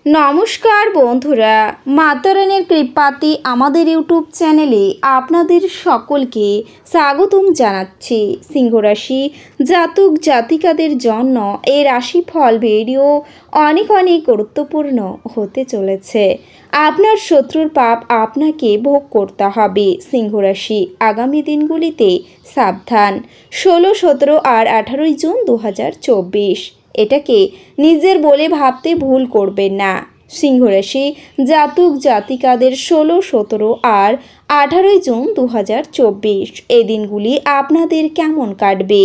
নমস্কার বন্ধুরা, মাতা রানীর কৃপাতে আমাদের ইউটিউব চ্যানেলে আপনাদের সকলকে স্বাগতম জানাচ্ছি। সিংহ রাশি জাতক জাতিকাদের জন্য এই রাশিফল ভিডিও অনেক গুরুত্বপূর্ণ হতে চলেছে। আপনার শত্রুর পাপ আপনাকে ভোগ করতে হবে। সিংহ রাশি আগামী দিনগুলিতে সাবধান। 16, 17 আর 18 জুন 2024 এটাকে নিজের বলে ভাবতে ভুল করবেন না। সিংহ রাশি জাতক জাতিকাদের 16, 17 আর 18 জুন 2024 এই দিনগুলি আপনাদের কেমন কাটবে?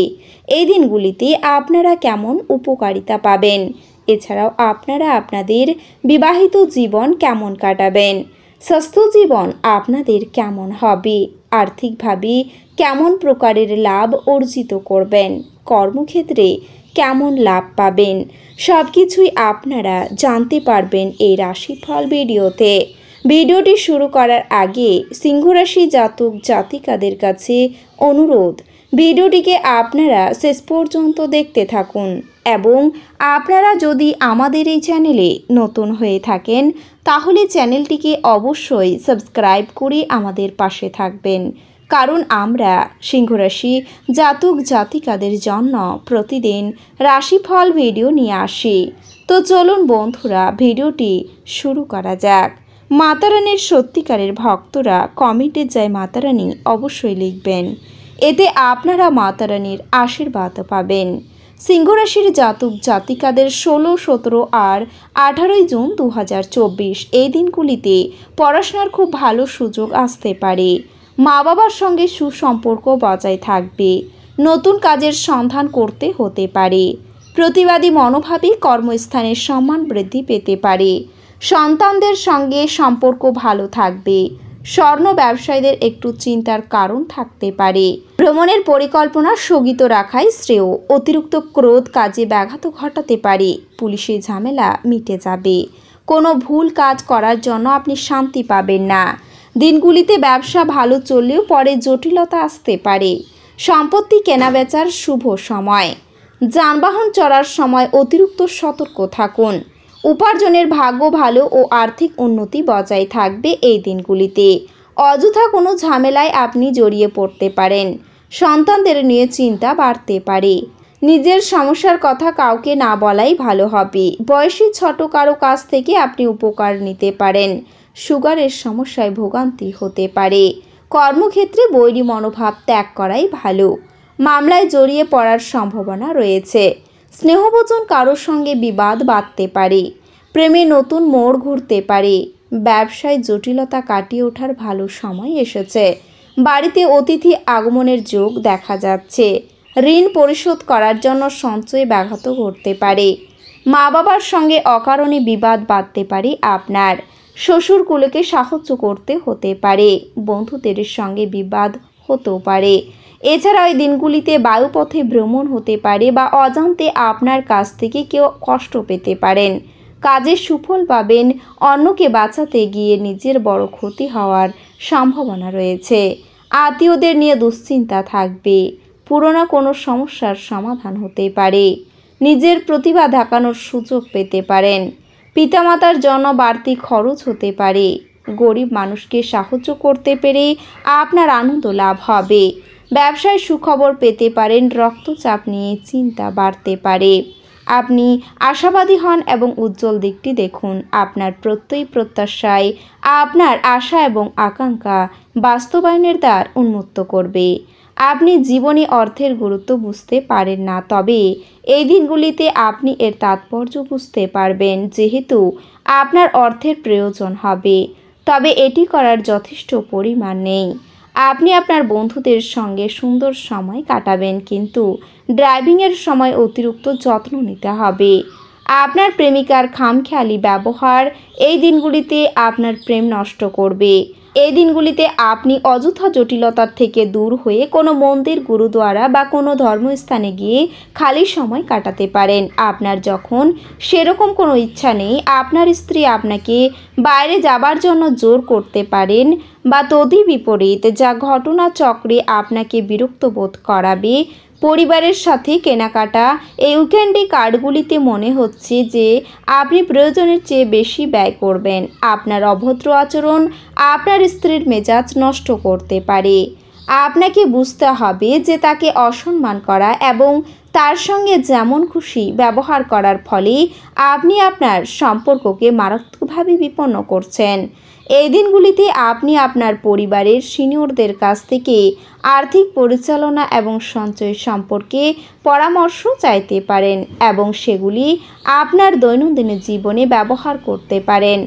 এই দিনগুলিতে আপনারা কেমন উপকারিতা পাবেন? এছাড়াও আপনারা আপনাদের বিবাহিত জীবন কেমন কাটাবেন? স্বাস্থ্য জীবন আপনাদের কেমন হবে? আর্থিকভাবে কেমন প্রকারের লাভ অর্জিত করবেন? কর্মক্ষেত্রে কেমন লাভ পাবেন? সব কিছুই আপনারা জানতে পারবেন এই রাশিফল ভিডিওতে। ভিডিওটি শুরু করার আগে সিংহ রাশি জাতক জাতিকাদের কাছে অনুরোধ, ভিডিওটিকে আপনারা শেষ পর্যন্ত দেখতে থাকুন এবং আপনারা যদি আমাদের এই চ্যানেলে নতুন হয়ে থাকেন তাহলে চ্যানেলটিকে অবশ্যই সাবস্ক্রাইব করে আমাদের পাশে থাকবেন, কারণ আমরা সিংহ রাশি জাতক জাতিকাদের জন্য প্রতিদিন রাশিফল ভিডিও নিয়ে আসি। তো চলুন বন্ধুরা, ভিডিওটি শুরু করা যাক। মাতা রানীর সত্যিকারের ভক্তরা কমেন্টে জয় মাতা রানী অবশ্যই লিখবেন, এতে আপনারা মাতা রানীর আশীর্বাদ পাবেন। সিংহ রাশির জাতক জাতিকাদের 16, 17 আর 18 জুন 2024 এই দিনগুলিতে পড়াশোনার খুব ভালো সুযোগ আসতে পারে। মা বাবার সঙ্গে সুসম্পর্ক বজায় থাকবে। নতুন কাজের সন্ধান করতে হতে পারে। প্রতিবাদী মনোভাবে কর্মস্থানের সম্মান বৃদ্ধি পেতে পারে। সন্তানদের সঙ্গে সম্পর্ক ভালো থাকবে। স্বর্ণ ব্যবসায়ীদের একটু চিন্তার কারণ থাকতে পারে। ভ্রমণের পরিকল্পনা স্থগিত রাখাই শ্রেয়। অতিরিক্ত ক্রোধ কাজে ব্যাঘাত ঘটাতে পারে। পুলিশের ঝামেলা মিটে যাবে। কোনো ভুল কাজ করার জন্য আপনি শান্তি পাবেন না। দিনগুলিতে ব্যবসা ভালো চললেও পরে জটিলতা আসতে পারে। সম্পত্তি কেনাবেচার শুভ সময়। যানবাহন চড়ার সময় অতিরিক্ত সতর্ক থাকুন। উপার্জনের ভাগ্য ভালো ও আর্থিক উন্নতি বজায় থাকবে এই দিনগুলিতে। অযথা কোনো ঝামেলায় আপনি জড়িয়ে পড়তে পারেন। সন্তানদের নিয়ে চিন্তা বাড়তে পারে। নিজের সমস্যার কথা কাউকে না বলাই ভালো হবে। বয়সী ছোট কারো কাছ থেকে আপনি উপকার নিতে পারেন। সুগারের সমস্যায় ভোগান্তি হতে পারে। কর্মক্ষেত্রে বৈরী মনোভাব ত্যাগ করাই ভালো। মামলায় জড়িয়ে পড়ার সম্ভাবনা রয়েছে। স্নেহভোজন কারোর সঙ্গে বিবাদ বাঁধতে পারে। প্রেমে নতুন মোড় ঘুরতে পারে। ব্যবসায় জটিলতা কাটিয়ে ওঠার ভালো সময় এসেছে। বাড়িতে অতিথি আগমনের যোগ দেখা যাচ্ছে। ঋণ পরিশোধ করার জন্য সঞ্চয়ে ব্যাঘাত ঘটতে পারে। মা বাবার সঙ্গে অকারণে বিবাদ বাঁধতে পারে আপনার। শ্বশুরকুলকে সাহায্য করতে হতে পারে। বন্ধুদের সঙ্গে বিবাদ হতেও পারে। এছাড়াও এই দিনগুলিতে বায়ুপথে ভ্রমণ হতে পারে বা অজান্তে আপনার কাছ থেকে কেউ কষ্ট পেতে পারেন। কাজের সুফল পাবেন। অন্যকে বাঁচাতে গিয়ে নিজের বড় ক্ষতি হওয়ার সম্ভাবনা রয়েছে। আত্মীয়দের নিয়ে দুশ্চিন্তা থাকবে। পুরনো কোনো সমস্যার সমাধান হতে পারে। নিজের প্রতিভা দেখানোর সুযোগ পেতে পারেন। পিতামাতার জন্য বাড়তি খরচ হতে পারে। গরিব মানুষকে সাহায্য করতে পেরে আপনার আনন্দ লাভ হবে। ব্যবসায় সুখবর পেতে পারেন। রক্তচাপ নিয়ে চিন্তা বাড়তে পারে। আপনি আশাবাদী হন এবং উজ্জ্বল দিকটি দেখুন। আপনার প্রত্যয়ী প্রত্যাশায় আপনার আশা এবং আকাঙ্ক্ষা বাস্তবায়নের দ্বার উন্মুক্ত করবে। আপনি জীবনে অর্থের গুরুত্ব বুঝতে পারেন না, তবে এই দিনগুলিতে আপনি এর তাৎপর্য বুঝতে পারবেন, যেহেতু আপনার অর্থের প্রয়োজন হবে, তবে এটি করার যথেষ্ট পরিমাণ নেই। আপনি আপনার বন্ধুদের সঙ্গে সুন্দর সময় কাটাবেন, কিন্তু ড্রাইভিংয়ের সময় অতিরিক্ত যত্ন নিতে হবে। আপনার প্রেমিকার খামখেয়ালি ব্যবহার এই দিনগুলিতে আপনার প্রেম নষ্ট করবে। এই দিনগুলিতে আপনি অযথা জটিলতার থেকে দূর হয়ে কোনো মন্দির, গুরুদ্বারা বা কোনো ধর্মস্থানে গিয়ে খালি সময় কাটাতে পারেন। আপনার যখন সেরকম কোনো ইচ্ছা নেই, আপনার স্ত্রী আপনাকে বাইরে যাবার জন্য জোর করতে পারেন বা তদ্বিপরীত যা ঘটনা চক্রে আপনাকে বিরক্ত বোধ করাবে, পরিবারের সাথে কেনাকাটা। এই উইকেন্ডে কার্ডগুলিতে মনে হচ্ছে যে আপনি প্রয়োজনের চেয়ে বেশি ব্যয় করবেন। আপনার অভদ্র আচরণ আপনার স্ত্রীর মেজাজ নষ্ট করতে পারে। আপনাকে বুঝতে হবে যে তাকে অসম্মান করা এবং তার সঙ্গে যেমন খুশি ব্যবহার করার ফলে আপনি আপনার সম্পর্ককে মারাত্মকভাবে বিপন্ন করছেন। এই দিনগুলিতে আপনি আপনার পরিবারের সিনিয়রদের কাছ থেকে আর্থিক পরিচালনা এবং সঞ্চয় সম্পর্কে পরামর্শ চাইতে পারেন এবং সেগুলি আপনার দৈনন্দিন জীবনে ব্যবহার করতে পারেন।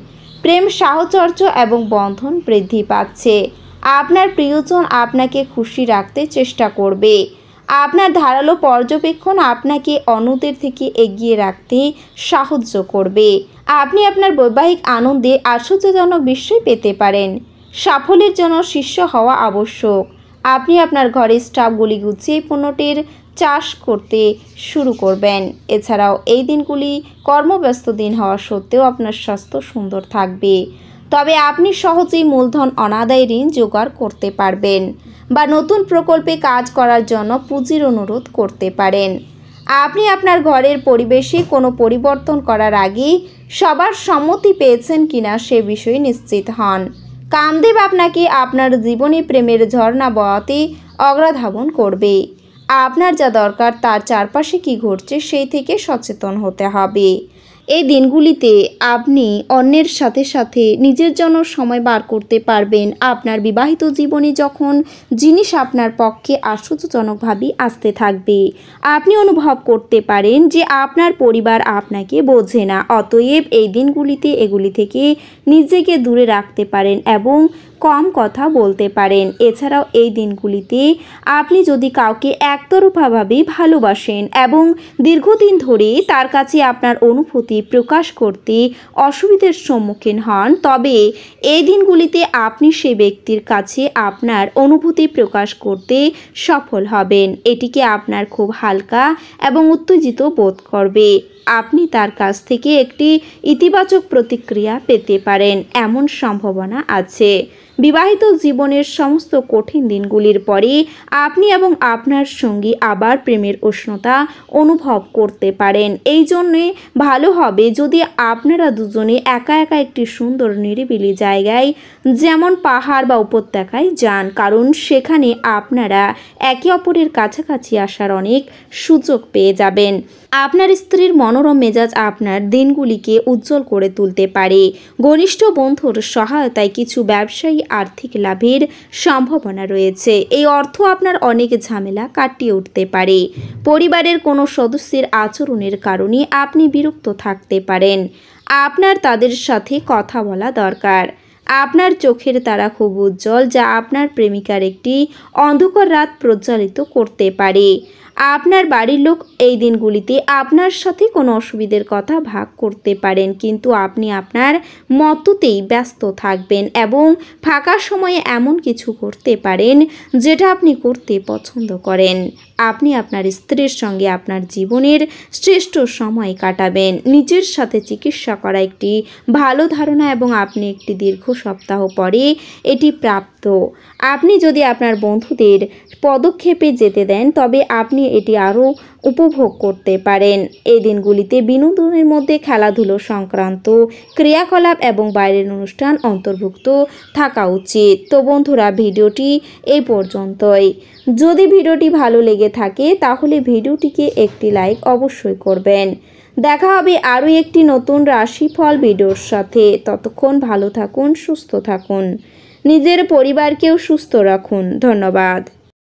প্রেম সাহচর্য এবং বন্ধন বৃদ্ধি পাচ্ছে। আপনার প্রিয়জন আপনাকে খুশি রাখতে চেষ্টা করবে। আপনার ধারালো পর্যবেক্ষণ আপনাকে অন্যদের থেকে এগিয়ে রাখতে সাহায্য করবে। আপনি আপনার বৈবাহিক আনন্দে আশ্চর্যজনক বিষয় পেতে পারেন। সাফল্যের জন্য শীর্ষ হওয়া আবশ্যক। আপনি আপনার ঘরের স্টাফগুলি গুছিয়ে পণ্যটির চাষ করতে শুরু করবেন। এছাড়াও এই দিনগুলি কর্মব্যস্ত দিন হওয়া সত্ত্বেও আপনার স্বাস্থ্য সুন্দর থাকবে। তবে আপনি সহজেই মূলধন অনাদায়ী ঋণ জোগাড় করতে পারবেন বা নতুন প্রকল্পে কাজ করার জন্য পুঁজির অনুরোধ করতে পারেন। আপনি আপনার ঘরের পরিবেশে কোনো পরিবর্তন করার আগেই সবার সম্মতি পেয়েছেন কিনা সে বিষয়ে নিশ্চিত হন। কামদেব আপনাকে আপনার জীবনে প্রেমের ঝর্ণা বওয়াতে অগ্রাধাবন করবে। আপনার যা দরকার তার চারপাশে কী ঘটছে সেই থেকে সচেতন হতে হবে। এই দিনগুলিতে আপনি অন্যের সাথে সাথে নিজের জন্য সময় বার করতে পারবেন। আপনার বিবাহিত জীবনে যখন জিনিস আপনার পক্ষে আশ্চর্যজনকভাবেই আসতে থাকবে, আপনি অনুভব করতে পারেন যে আপনার পরিবার আপনাকে বোঝে না। অতএব এই দিনগুলিতে এগুলি থেকে নিজেকে দূরে রাখতে পারেন এবং কম কথা বলতে পারেন। এছাড়াও এই দিনগুলিতে আপনি যদি কাউকে একতরফাভাবে ভালোবাসেন এবং দীর্ঘদিন ধরে তার কাছে আপনার অনুভূতি প্রকাশ করতে অসুবিধার সম্মুখীন হন, তবে এই দিনগুলিতে আপনি সে ব্যক্তির কাছে আপনার অনুভূতি প্রকাশ করতে সফল হবেন। এটিকে আপনার খুব হালকা এবং উত্তেজিত বোধ করবে। আপনি তার কাছ থেকে একটি ইতিবাচক প্রতিক্রিয়া পেতে পারেন এমন সম্ভাবনা আছে। বিবাহিত জীবনের সমস্ত কঠিন দিনগুলির পরে আপনি এবং আপনার সঙ্গী আবার প্রেমের উষ্ণতা অনুভব করতে পারেন। এই জন্যে ভালো হবে যদি আপনারা দুজনে একা একা একটি সুন্দর নিরিবিলি জায়গায় যেমন পাহাড় বা উপত্যকায় যান, কারণ সেখানে আপনারা একে অপরের কাছাকাছি আসার অনেক সুযোগ পেয়ে যাবেন। আপনার স্ত্রীর মনোরম মেজাজ আপনার দিনগুলিকে উজ্জ্বল করে তুলতে পারে। ঘনিষ্ঠ বন্ধুর সহায়তায় কিছু ব্যবসায়ী আর্থিক লাভের সম্ভাবনা রয়েছে। এই অর্থ আপনার অনেক ঝামেলা কাটিয়ে উঠতে পারে। পরিবারের কোনো সদস্যের আচরণের কারণে আপনি বিরক্ত থাকতে পারেন। আপনার তাদের সাথে কথা বলা দরকার। আপনার চোখের তারা খুব উজ্জ্বল, যা আপনার প্রেমিকার একটি অন্ধকার রাত প্রজ্বলিত করতে পারে। আপনার বাড়ির লোক এই দিনগুলিতে আপনার সাথে কোনো অসুবিধার কথা ভাগ করতে পারেন, কিন্তু আপনি আপনার মততেই ব্যস্ত থাকবেন এবং ফাঁকা সময়ে এমন কিছু করতে পারেন যেটা আপনি করতে পছন্দ করেন। আপনি আপনার স্ত্রীর সঙ্গে আপনার জীবনের শ্রেষ্ঠ সময় কাটাবেন। নিজের সাথে চিকিৎসা করা একটি ভালো ধারণা এবং আপনি একটি দীর্ঘ সপ্তাহ পরে এটি প্রাপ্ত। আপনি যদি আপনার বন্ধুদের পদক্ষেপে যেতে দেন তবে আপনি এটি আরও উপভোগ করতে পারেন। এই দিনগুলিতে বিনোদনের মধ্যে খেলাধুলো সংক্রান্ত ক্রিয়াকলাপ এবং বাইরের অনুষ্ঠান অন্তর্ভুক্ত থাকা উচিত। তো বন্ধুরা, ভিডিওটি এই পর্যন্তই। যদি ভিডিওটি ভালো লেগে থাকে তাহলে ভিডিওটিকে একটি লাইক অবশ্যই করবেন। দেখা হবে আরও একটি নতুন রাশিফল ভিডিওর সাথে। ততক্ষণ ভালো থাকুন, সুস্থ থাকুন, নিজের পরিবারকেও সুস্থ রাখুন। ধন্যবাদ।